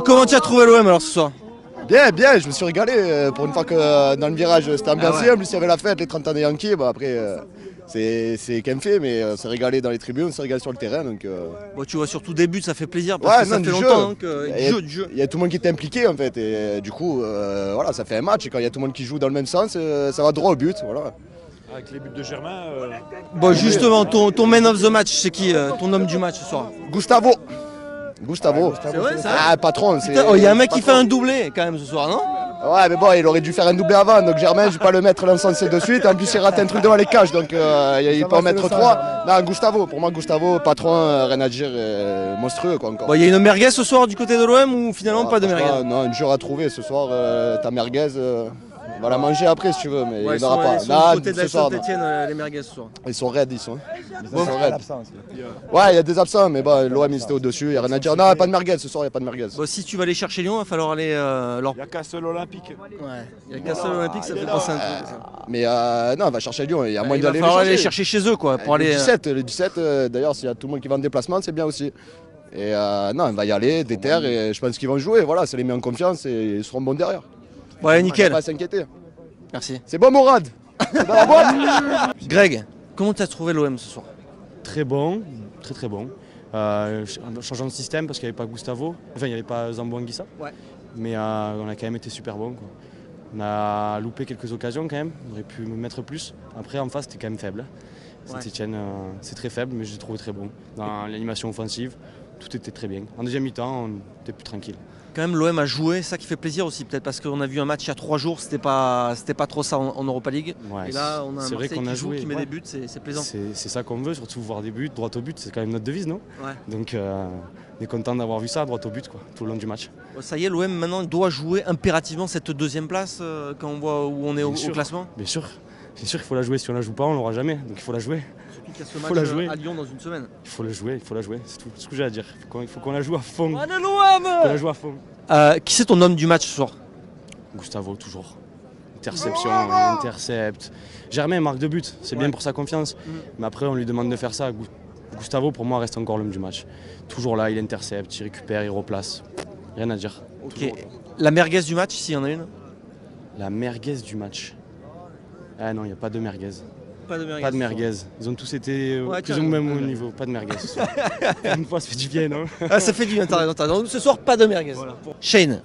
Comment tu as trouvé l'OM alors ce soir? Bien, bien, je me suis régalé pour une fois que dans le virage c'était ambiancé, en plus il y avait la fête, les 30 ans des Yankees, bon, après c'est quand même fait, mais on s'est régalé dans les tribunes, on s'est régalé sur le terrain. Donc, Bon, tu vois surtout des buts, ça fait plaisir parce que ça fait longtemps du jeu. Il y a tout le monde qui est impliqué en fait, et du coup voilà, ça fait un match, et quand il y a tout le monde qui joue dans le même sens, ça va droit au but. Voilà. Avec les buts de Germain. Bon, justement, ton man of the match, c'est qui ton homme du match ce soir? Gustavo. C'est vrai, ça? Ah, patron, c'est. Il y a un mec qui fait un doublé quand même ce soir, non? Ouais, mais bon, il aurait dû faire un doublé avant, donc Germain, je vais pas le mettre l'encenser de suite. En plus, il rate un truc devant les cages, donc il peut en mettre 3. Non, Gustavo, pour moi, Gustavo, patron, rien à dire, monstrueux quoi encore. Bon, il y a une merguez ce soir du côté de l'OM ou finalement pas de merguez? Non, une jour à trouver ce soir, ta merguez. On va la manger après si tu veux, mais il n'y en aura pas. Ils sont du côté de la Saint-Etienne, les merguez ce soir. Ils sont raides, ils sont. Ouais, il y a des absents, mais bon, l'OM ils étaient au-dessus, il n'y a rien à dire. Non, pas de merguez ce soir, il n'y a pas de merguez. Bon, si tu vas aller chercher Lyon, il va falloir aller. Il n'y a qu'à seul Olympique. Ouais, il y a qu'à seul Olympique, ça fait penser un truc. Mais non, on va chercher Lyon, il y a moyen d'aller. Il va falloir aller chercher chez eux quoi. Pour aller... Le 17 d'ailleurs, s'il y a tout le monde qui va en déplacement, c'est bien aussi. Et non, on va y aller, déterre, et je pense qu'ils vont jouer. Voilà, ça les met en confiance et ils seront bons derrière. Ouais, nickel. On va pas s'inquiéter. Merci. C'est bon, Mourad. C'est dans la boîte. Greg, comment tu as trouvé l'OM ce soir? Très bon, très bon. En changeant de système parce qu'il n'y avait pas Gustavo, enfin il n'y avait pas Zambo Anguissa. Ouais. Mais on a quand même été super bon. Quoi. On a loupé quelques occasions quand même, on aurait pu me mettre plus. Après en face c'était quand même faible. Saint-Etienne c'est très faible mais je l'ai trouvé très bon. Dans l'animation offensive, tout était très bien. En deuxième mi-temps, on était plus tranquille. Quand même l'OM a joué, ça qui fait plaisir aussi, peut-être parce qu'on a vu un match il y a 3 jours, c'était pas trop ça en Europa League. Ouais, et là on a un Marseille qui joue, qui met des buts, c'est plaisant. C'est ça qu'on veut, surtout voir des buts, droit au but, c'est quand même notre devise, non? Ouais. Donc on est content d'avoir vu ça, droit au but, quoi, tout le long du match. Ça y est, l'OM maintenant doit jouer impérativement cette deuxième place quand on voit où on est au classement. Bien sûr, c'est sûr qu'il faut la jouer, si on la joue pas on l'aura jamais, donc il faut la jouer. Il y a ce match à Lyon dans une semaine. Il faut la jouer, c'est tout ce que j'ai à dire. Il faut qu'on la joue à fond. On est l'OM. Qu'on la joue à fond. Qui c'est ton homme du match ce soir? Gustavo, toujours. Interception, il intercepte. Germain marque de but, c'est bien pour sa confiance. Mais après, on lui demande de faire ça. Gustavo, pour moi, reste encore l'homme du match. Toujours là, il intercepte, il récupère, il replace. Rien à dire. Ok. Toujours. La merguez du match, s'il y en a une? La merguez du match. Ah non, il n'y a pas de merguez. Pas de merguez. Pas de merguez. Ils ont tous été plus ou moins au même niveau. Pas de merguez ce soir. Une fois, ça fait du bien, non? Ah, ça fait du bien, t'as raison. Donc ce soir, pas de merguez. Voilà. Shane,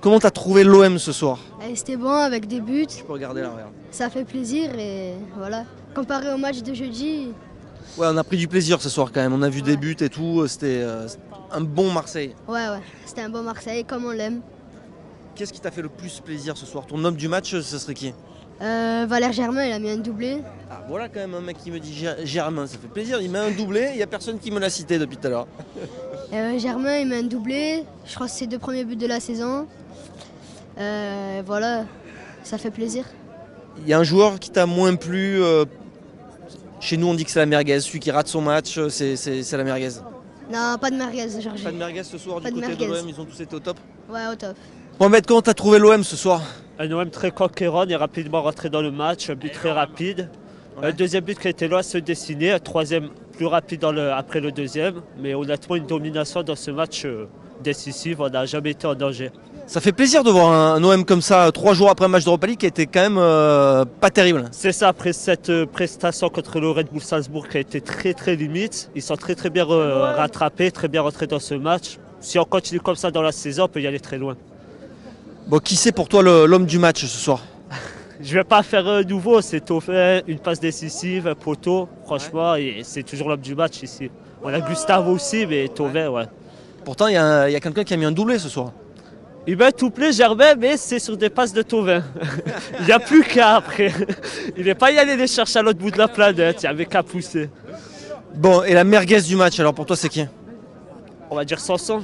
comment t'as trouvé l'OM ce soir? C'était bon avec des buts. Tu peux regarder là, regarde. Ça fait plaisir et voilà. Comparé au match de jeudi. Ouais, on a pris du plaisir ce soir quand même. On a vu des buts et tout. C'était un bon Marseille. Ouais. C'était un bon Marseille comme on l'aime. Qu'est-ce qui t'a fait le plus plaisir ce soir? Ton homme du match, ce serait qui? Valère Germain, il a mis un doublé. Ah, voilà quand même un mec qui me dit Germain, ça fait plaisir. Il met un doublé, il n'y a personne qui me l'a cité depuis tout à l'heure. Germain, il met un doublé. Je crois que c'est ses 2 premiers buts de la saison. Voilà, ça fait plaisir. Il y a un joueur qui t'a moins plu. Chez nous, on dit que c'est la merguez. Celui qui rate son match, c'est la merguez. Non, pas de merguez, Georges. Pas de merguez ce soir du côté de l'OM, ils ont tous été au top? Ouais, au top. Mohamed, comment t'as trouvé l'OM ce soir? Un OM très conquérant et rapidement rentré dans le match, un but très rapide. Un deuxième but qui a été loin à se dessiner, un troisième plus rapide après le deuxième. Mais honnêtement, une domination dans ce match décisif, on n'a jamais été en danger. Ça fait plaisir de voir un OM comme ça 3 jours après un match d'Europa League qui a été quand même pas terrible. C'est ça, après cette prestation contre le Red Bull Salzbourg qui a été très limite. Ils sont très bien rattrapés, très bien rentrés dans ce match. Si on continue comme ça dans la saison, on peut y aller très loin. Bon, qui c'est pour toi l'homme du match ce soir? Je vais pas faire nouveau, c'est Thauvin, une passe décisive, un poteau, franchement, et c'est toujours l'homme du match ici. On a Gustavo aussi, mais Thauvin, ouais. Pourtant, il y a quelqu'un qui a mis un doublé ce soir. Il met un doublé Germain, mais c'est sur des passes de Thauvin. Il n'y a plus qu'à après. Il n'est pas y aller les chercher à l'autre bout de la planète, il n'y avait qu'à pousser. Bon, et la merguez du match, alors pour toi, c'est qui? On va dire Sanson.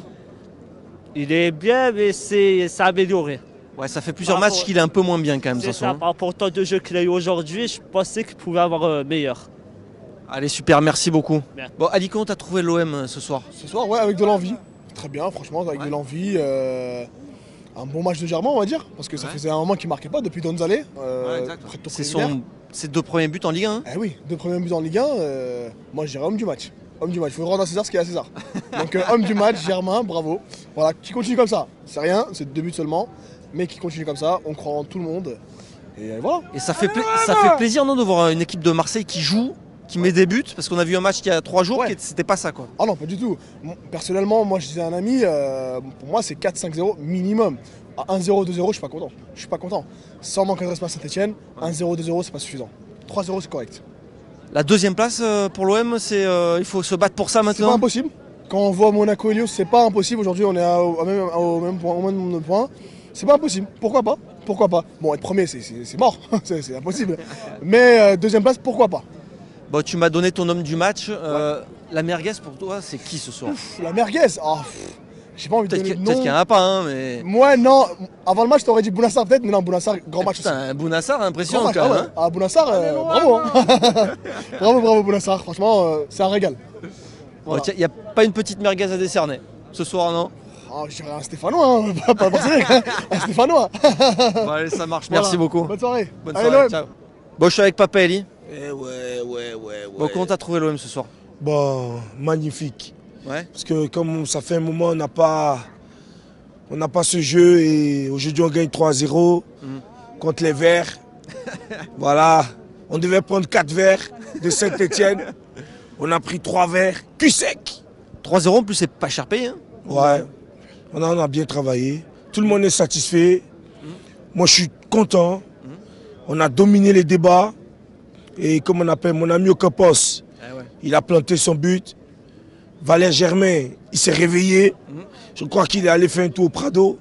Il est bien, mais c'est amélioré. Ouais, ça fait plusieurs matchs qu'il est un peu moins bien quand même, c'est Sanson. Ça, par rapport au temps de jeu qu'il a eu aujourd'hui, je pensais qu'il pouvait avoir meilleur. Allez, super, merci beaucoup. Merci. Bon, Ali, comment t'as trouvé l'OM ce soir? Ce soir, ouais, avec de l'envie. Très bien, franchement, avec de l'envie. Un bon match de Germain, on va dire, parce que ça faisait un moment qu'il ne marquait pas depuis Donzalé. C'est ses 2 premiers buts en Ligue 1. Eh oui, 2 premiers buts en Ligue 1. Moi, je dirais homme du match. homme du match. Il faut rendre à César ce qui est à César. Donc homme du match, Germain, bravo. Voilà, qui continue comme ça. C'est rien, c'est 2 buts seulement, mais qui continue comme ça. On croit en tout le monde. Et voilà. Et ça fait plaisir, non, de voir une équipe de Marseille qui joue, qui met des buts, parce qu'on a vu un match il y a 3 jours, c'était pas ça, quoi. Ah non, pas du tout. Personnellement, moi je disais à un ami, pour moi c'est 4-5-0 minimum. À 1-0, 2-0, je suis pas content. Je suis pas content. Sans manque de respect à Saint-Etienne, 1-0, 2-0, c'est pas suffisant. 3-0, c'est correct. La deuxième place pour l'OM, il faut se battre pour ça C'est maintenant. pas impossible. Quand on voit Monaco et Lyon, c'est pas impossible. Aujourd'hui, on est au même nombre de points. C'est pas impossible. Pourquoi pas? Pourquoi pas? Bon, être premier, c'est mort. C'est impossible. Mais deuxième place, pourquoi pas? Bon, tu m'as donné ton homme du match. La merguez pour toi, c'est qui ce soir? La merguez. Oh, j'ai pas envie de donner de nom. Peut-être qu'il n'y en a pas, hein, mais. Moi, non. Avant le match, t'aurais dit Bounassar peut-être, mais non, Bounassar, grand match aussi. Putain, Bounassar, impressionnant Grand match, quand même. Ah, Bounassar, bravo. Hein. bravo, Bounassar. Franchement, c'est un régal. Il n'y a pas une petite merguez à décerner ce soir, non? Oh, je dirais un Stéphanois, hein, pas Marseillais, un Stéphanois. Bon, allez, ça marche, merci beaucoup. Bonne soirée. Bonne Allez, soirée, ciao. Bon, je suis avec Papa Eli. Ouais. Bon, comment t'as trouvé l'OM ce soir? Bon, magnifique. Ouais. Parce que comme ça fait un moment, on n'a pas ce jeu et aujourd'hui on gagne 3-0 contre les Verts. Voilà, on devait prendre 4 verres de Saint-Etienne. On a pris 3 verres, cul sec. 3-0 en plus, c'est pas cher payé. Hein. Ouais, on a bien travaillé. Tout le monde est satisfait. Moi, je suis content. On a dominé les débats. Et comme on appelle mon ami Ocampos, il a planté son but. Valère Germain, il s'est réveillé. Je crois qu'il est allé faire un tour au Prado.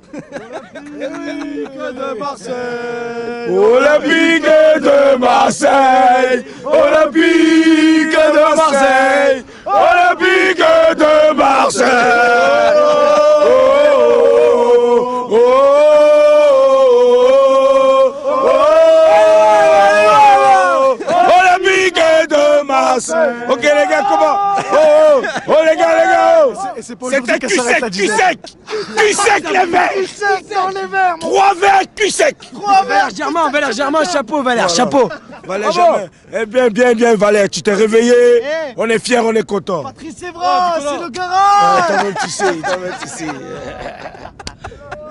Olympique de Marseille, Olympique de Marseille, Olympique de Marseille. Olympique de Marseille. Ok les gars, comment? Oh les gars. C'était cul sec les verts. Cul sec dans les verts. 3 verres cul sec. 3 verres. Valère Germain, chapeau Valère, chapeau. Valère Germain. Eh bien Valère, tu t'es réveillé. On est fiers, on est content. Patrice Evra, c'est le garage. Toi-même tu sais.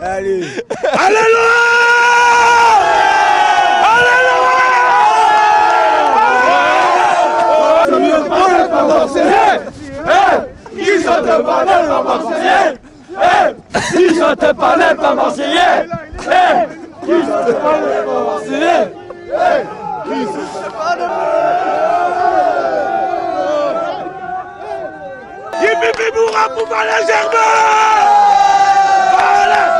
Allez. Alléluia. Ils sont pas Marseillais. Ils sont pas Marseillais. Ils sont pas Marseillais. Yipipi bourra pour Valère Germain. Valère.